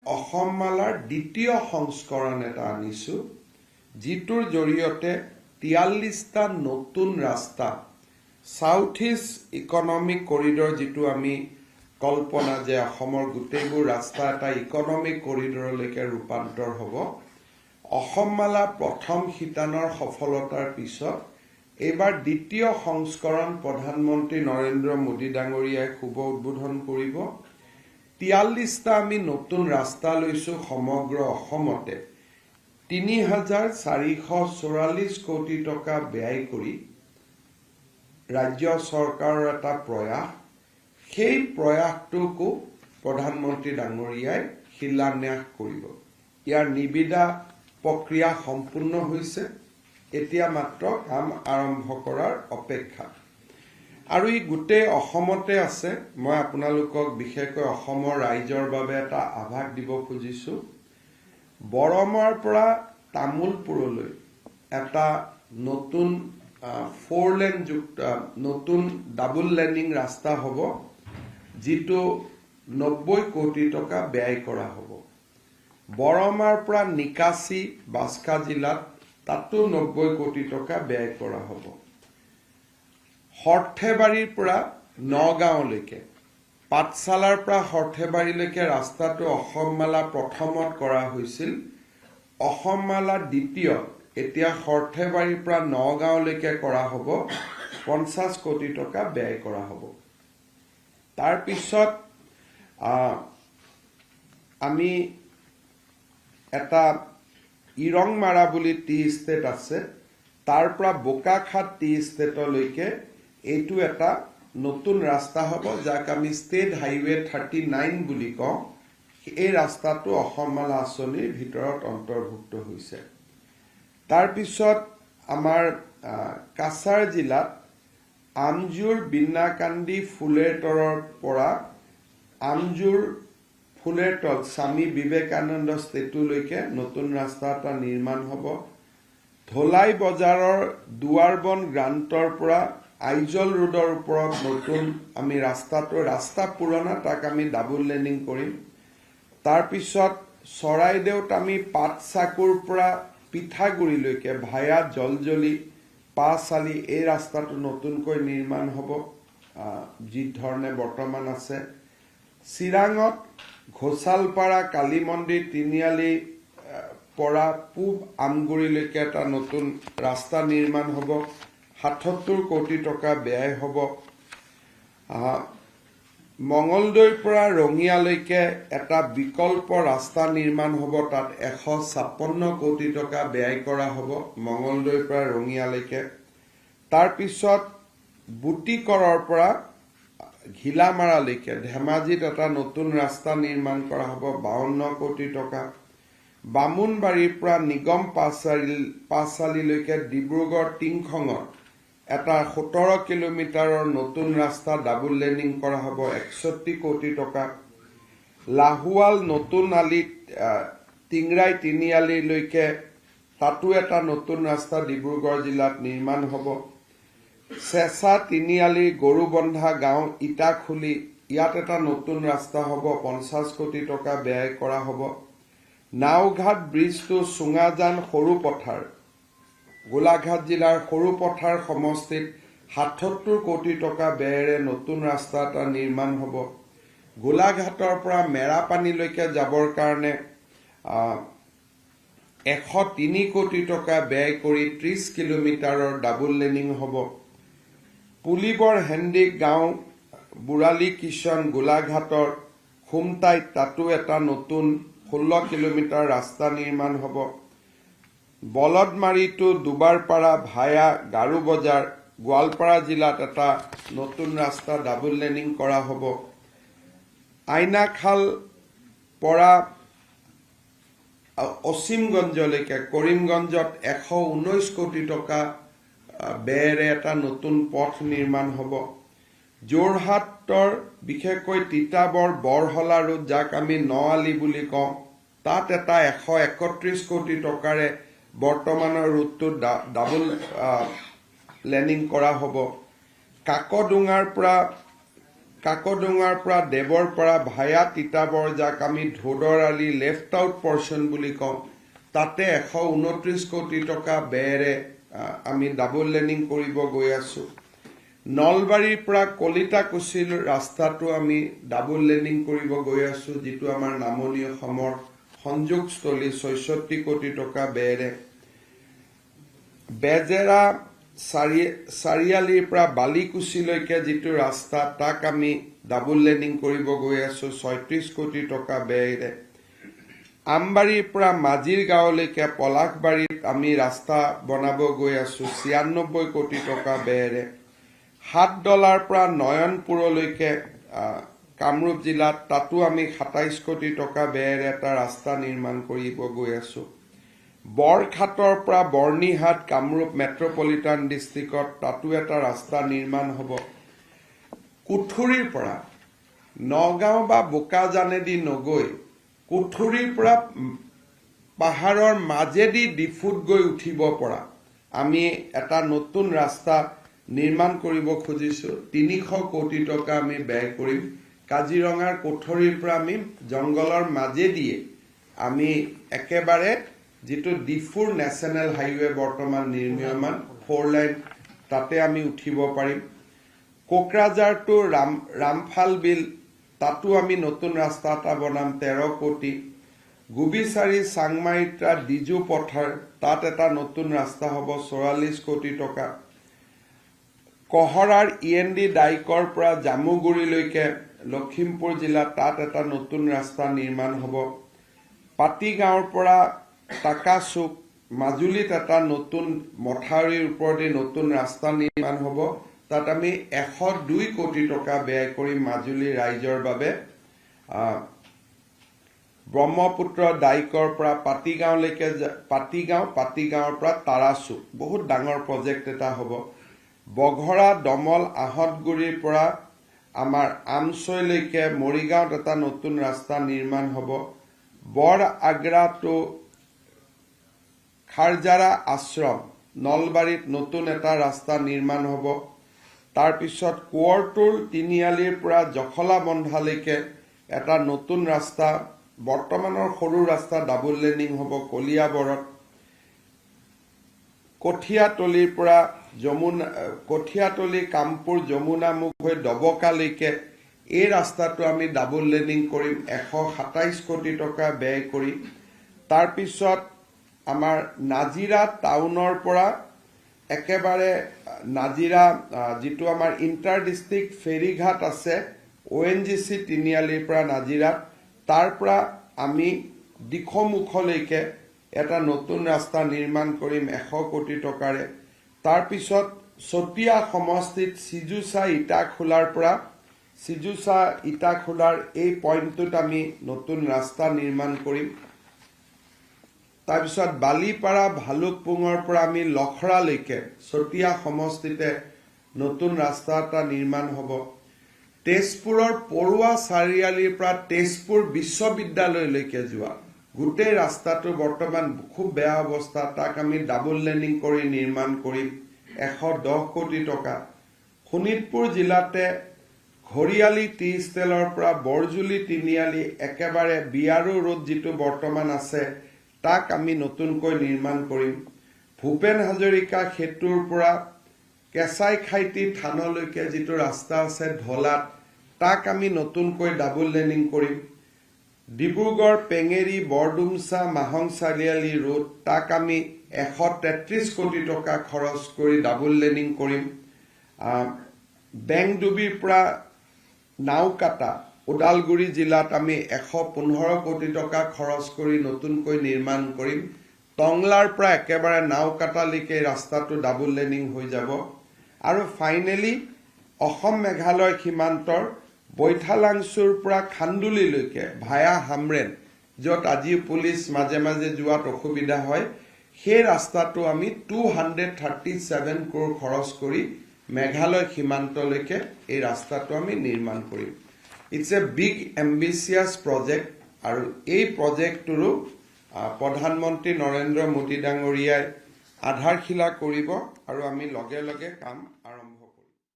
অসমমালাৰ দ্বিতীয় সংস্কৰণ এটা আনিছো যিটোৰ জৰিয়তে ৪৩টা নতুন ৰাস্তা সাউথ ইষ্ট ইকনমিক কৰিডৰ যিটো আমি কল্পনা যে অসমৰ গোটেইবোৰ ৰাস্তা এটা ইকনমিক কৰিডৰলৈকে ৰূপান্তৰ হ'ব অসমমালা প্ৰথম শিতানৰ সফলতাৰ পিছত এইবাৰ দ্বিতীয় সংস্কৰণ প্ৰধানমন্ত্ৰী নৰেন্দ্ৰ মোদী ডাঙৰীয়াই শুভ উদ্বোধন কৰিব ৪৩টা আমি নতুন ৰাস্তা লৈছো সমগ্ৰ অসমতে ৩,৪৪৪ কোটি টকা ব্যয় কৰি ৰাজ্য চৰকাৰৰ এটা প্ৰয়াস সেই প্ৰয়াসটোকো প্ৰধানমন্ত্ৰী ডাঙৰীয়াই শিলান্যাস কৰিব ইয়াৰ নিবিদা প্ৰক্ৰিয়া সম্পূৰ্ণ হৈছে এতিয়া মাত্ৰ কাম আৰম্ভ কৰাৰ অপেক্ষা আৰু ই গোটেই অসমতে আছে মই আপোনালোকক বিশেষকৈ অসমৰ ৰাইজৰ বাবে এটা আভাস দিব খুজিছো বৰমৰ পৰা তামুলপুৰলৈ এটা নতুন 4 লেন যুক্ত নতুন ডাবল লেনিং ৰাস্তা হ'ব যিটো 90 কোটি টকা ব্যয় কৰা হ'ব বৰমাৰ পৰা নিকাসী বাস্কা জিলাত তাতো 90 কোটি টকা ব্যয় কৰা হ'ব হৰ্থেবাৰীৰ পৰা নগাঁওলৈকে পাঠশালাৰ পৰা হৰ্থেবাৰীলৈকে ৰাস্তাটো অসমমালা প্ৰথমত কৰা হৈছিল অসমমালা দ্বিতীয় এতিয়া হৰ্থেবাৰীৰ পৰা নগাঁওলৈকে কৰা হ'ব 50 কোটি টকা ব্যয় কৰা হ'ব তাৰ পিছত আমি এটা ইৰংমাৰা বুলি টি ষ্টেট আছে তাৰ পৰা বোকাখাট টি ষ্টেটলৈকে এইটো এটা নতুন ৰাস্তা হ'ব যাক আমি ষ্টেট হাইৱে 39 বুলি কওঁ এই ৰাস্তাটো অসমমালা আঁচনিৰ ভিতৰত অন্তৰ্ভুক্ত হৈছে তাৰ পিছত আমাৰ কাছাৰ জিলাত আমজুৰ বিন্নাকান্দি ফুলেৰতৰৰ পৰা আমজুৰ ফুলেৰতল স্বামী বিবেকানন্দ ষ্টেটুলৈকে নতুন ৰাস্তা এটা নিৰ্মাণ হ'ব ধলাই বজাৰৰ দুৱাৰবন গ্ৰান্টৰ পৰা আইজল ৰোডৰ ওপৰত নতুন আমি ৰাস্তা পুৰণা তাক আমি ডাবল লেনিং কৰিম তাৰ পিছত চৰাইদেউত আমি পাটচাকুৰ পৰা পিঠাগুৰিলৈকে ভায়া জলজলি পাচালি এই ৰাস্তাটো নতুনকৈ নিৰ্মাণ হ'ব যি ধৰণে বৰ্তমান আছে চিৰাঙত ঘোচালপাৰা কালী মন্দিৰ তিনিআলি পৰা পূব আমগুৰিলৈকে এটা নতুন ৰাস্তা নিৰ্মাণ হ'ব ৭৭ কোটি টকা ব্যয় হ'ব মঙলদৈৰ পৰা ৰঙিয়ালৈকে এটা বিকল্প ৰাস্তা নিৰ্মাণ হ'ব তাত ১৫৬ কোটি টকা ব্যয় কৰা হ'ব মঙলদৈৰ পৰা ৰঙিয়ালৈকে তাৰ পিছত বুটিকৰৰ পৰা ঘিলামাৰালৈকে ধেমাজিত এটা নতুন ৰাস্তা নিৰ্মাণ কৰা হ'ব ৫২ কোটি টকা বামুণবাৰীৰ পৰা নিগম পাছালিলৈকে ডিব্ৰুগড় টিংখঙত এটা ১৭ কিলোমিটাৰৰ নতুন ৰাস্তা ডাবল লেনিং কৰা হ'ব ৬১ কোটি টকা লাহুৱাল নতুন আলি টিংৰাই তিনিআলিলৈকে তাতো এটা নতুন ৰাস্তা ডিব্ৰুগড় জিলাত নিৰ্মাণ হ'ব চেঁচা তিনিআলি গৰুবন্ধা গাঁও ইটাখুলি ইয়াত এটা নতুন ৰাস্তা হ'ব ৫০ কোটি টকা ব্যয় কৰা হ'ব নাওঘাট ব্ৰিজটো চুঙাজান সৰুপথাৰ গোলাঘাট জিলাৰ সৰুপথাৰ সমষ্টিত ৭৭ কোটি টকা ব্যয়েৰে নতুন ৰাস্তা এটা নিৰ্মাণ হ'ব গোলাঘাটৰ পৰা মেৰাপানীলৈকে যাবৰ কাৰণে ১০৩ কোটি টকা ব্যয় কৰি ৩০ কিলোমিটাৰৰ ডাবল লেনিং হ'ব পুলিবৰ হেন্দি গাঁও বুৰালী কিষণ গোলাঘাটৰ খুমটাইত তাতো এটা নতুন ১৬ কিলোমিটাৰ ৰাস্তা নিৰ্মাণ হ'ব বলদমাৰী টু দুবাৰপাৰা ভায়া গাৰু বজাৰ গোৱালপাৰা জিলাত এটা নতুন ৰাস্তা ডাবল লেনিং কৰা হ'ব আইনাখাল পৰা অসীমগঞ্জলৈকে কৰিমগঞ্জত ১১৯ কোটি টকা ব্যয়েৰে এটা নতুন পথ নিৰ্মাণ হ'ব যোৰহাটৰ বিশেষকৈ তিতাবৰ বৰহলা ৰোড যাক আমি নআলি বুলি কওঁ তাত এটা ১৩১ কোটি টকাৰে বৰ্তমানৰ ৰোডটো ডাবল লেনিং কৰা হ'ব কাকডুঙাৰ পৰা কাকডোঙাৰ পৰা দেৱৰ পৰা ভায়া তিতাবৰ যাক আমি ধোদৰ আলি লেফ্ট আউট পৰ্চন বুলি কওঁ তাতে 129 কোটি টকা ব্যয়েৰে আমি ডাবল লেনিং কৰিব গৈ আছো নলবাৰীৰ পৰা কলিতাকুছিৰ ৰাস্তাটো আমি ডাবল লেনিং কৰিব গৈ আছো যেটো আমাৰ নামনি অসমৰ সংযোগস্থলী 66 কোটি টকা ব্যয়েৰে বেজেৰা চাৰিয়ালিৰ পৰা বালিকুছিলৈকে যেটো ৰাস্তা তাক আমি ডাবল লেনিং কৰিব গৈ আছো 36 কোটি টকা ব্যয়েৰে আমবাৰীৰ পৰা মাজিৰ গাঁৱলৈকে পলাশবাৰীত আমি ৰাস্তা বনাব গৈ আছো 96 কোটি টকা ব্যয়েৰে $7 পৰা নয়নপুৰলৈকে কামৰূপ জিলাত তাতো আমি 27 কোটি টকা ব্যয়েৰে এটা ৰাস্তা নিৰ্মাণ কৰিব গৈ আছো বৰখাটৰ পৰা বৰ্ণিহাট কামৰূপ মেট্ৰপলিটান ডিস্ট্ৰিক্টত তাতো এটা ৰাস্তা নিৰ্মাণ হ'ব কুঠুৰীৰ পৰা নগাঁও বা বোকাজানেদি নগৈ কুঠুৰীৰ পৰা পাহাৰৰ মাজেদি ডিফুত গৈ উঠিব পৰা আমি এটা নতুন ৰাস্তা নিৰ্মাণ কৰিব খুজিছো 300 কোটি টকা আমি ব্যয় কৰিম কাজিৰঙাৰ কুঠুৰীৰ পৰা আমি জংগলৰ মাজেদি আমি একেবাৰে যেটো ডিফুৰ নেশনেল হাইৱে বৰ্তমান নিৰ্মাণ 4 লাইন তাতে আমি উঠিব পাৰিম কোকৰাঝাৰ টু ৰামফাল বিল তাতো আমি নতুন ৰাস্তা এটা বনাম 13 কোটি গুবিচাৰি চাংমাইত্ৰা ডিজু পথাৰ তাত এটা নতুন ৰাস্তা হ'ব 44 কোটি টকা কহৰাৰ ইএনডি ডাইকৰ পৰা জামুগুৰিলৈকে লখিমপুৰ জিলা তাত এটা নতুন ৰাস্তা নিৰ্মাণ হ'ব পাটিগাঁৱৰ পৰা টাকাচুক মাজুলীত এটা নতুন মথাউৰিৰ ওপৰতে নতুন ৰাস্তা নিৰ্মাণ হ'ব তাত আমি 102 কোটি টকা ব্যয় কৰি মাজুলী ৰাইজৰ বাবে ব্ৰহ্মপুত্ৰ ডাইকৰ পৰা পাটিগাঁৱলৈকে পাটিগাঁৱৰ পৰা তাৰাচুক বহুত ডাঙৰ প্ৰজেক্ট এটা হ'ব বঘৰা দমল আহতগুৰিৰ পৰা আমাৰ আমছৈলৈকে মৰিগাঁৱত এটা নতুন ৰাস্তা নিৰ্মাণ হ'ব বৰ আগ্ৰা টু খাৰজাৰা আশ্ৰম নলবাৰীত নতুন এটা ৰাস্তা নিৰ্মাণ হ'ব তাৰ পিছত কোৱৰটুৰ তিনিআলিৰ পৰা জখলা বন্ধালৈকে এটা নতুন ৰাস্তা বৰ্তমানৰ সৰু ৰাস্তা ডাবল লেনিং হ'ব কলিয়াবৰত কঠিয়াতলিৰ পৰা কঠিয়াতলি কামপুৰ যমুনামুখ হৈ দবকালৈকে এই ৰাস্তাটো আমি ডাবল লেনিং কৰিম 127 কোটি টকা ব্যয় কৰি তাৰ পিছত আমাৰ নাজিৰা টাউনৰ পৰা একেবাৰে নাজিৰা যেটো আমাৰ ইন্টাৰ ডিস্ট্ৰিক্ট ফেৰীঘাট আছে ওএনজিসি তিনিআলিৰ পৰা নাজিৰা তাৰ পৰা আমি দিখমুখলৈকে এটা নতুন ৰাস্তা নিৰ্মাণ কৰিম 100 কোটি টকাৰে তাৰ পিছত সতিয়া সমষ্টিত সিজুসা ইটাখোলাৰ পৰা সিজুসা ইটাখোলাৰ এই পইণ্টত আমি নতুন ৰাস্তা নিৰ্মাণ কৰিম তাৰ পিছত বালিপাৰা ভালুকপুঙৰ পৰা আমি লখৰালৈকে সতিয়া সমষ্টিতে নতুন ৰাস্তা এটা নিৰ্মাণ হ'ব তেজপুৰৰ পৰুৱা চাৰিআলিৰ পৰা তেজপুৰ বিশ্ববিদ্যালয়লৈকে যোৱা গোটেই ৰাস্তাটো বৰ্তমান খুব বেয়া অৱস্থা তাক আমি ডাবল লেনিং কৰি নিৰ্মাণ কৰিম 110 কোটি টকা শোণিতপুৰ জিলাতে ঘৰিয়ালি টি ষ্টেলৰ পৰা বৰজুলি তিনিআলি একেবাৰে বিয়াৰু ৰোড যেটো বৰ্তমান আছে তাক আমি নতুনকৈ নিৰ্মাণ কৰিম ভূপেন হাজৰিকা খেতুৰ পৰা কেঁচাই খাইটি থানলৈকে যেটো ৰাস্তা আছে ঢলাত তাক আমি নতুনকৈ ডাবল লেনিং কৰিম ডিব্ৰুগড় পেঙেৰি বৰডুমছা মাহং চাৰিআলি ৰোড তাক আমি 133 কোটি টকা খৰচ কৰি ডাবল লেনিং কৰিম বেংডুবিৰ পৰা নাওকাটা ওদালগুৰি জিলাত আমি 115 কোটি টকা খৰচ কৰি নতুনকৈ নিৰ্মাণ কৰিম টংলাৰ পৰা একেবাৰে নাওকাটালৈকে ৰাস্তাটো ডাবল লেনিং হৈ যাব আৰু ফাইনেলি অসম মেঘালয় সীমান্তৰ বৈঠালাংচুৰ পৰা খান্দুলিলৈকে ভায়া হামৰেন যত আজি পুলিচ মাজে মাজে যোৱাত অসুবিধা হয় সেই ৰাস্তাটো আমি 237 crore খৰচ কৰি মেঘালয় সীমান্তলৈকে এই ৰাস্তাটো আমি নিৰ্মাণ কৰিম It's a big ambitious project আৰু এই প্ৰজেক্টটো প্ৰধানমন্ত্ৰী নৰেন্দ্ৰ মোদী ডাঙৰীয়াই আধাৰশিলা কৰিব আৰু আমি লগে লগে কাম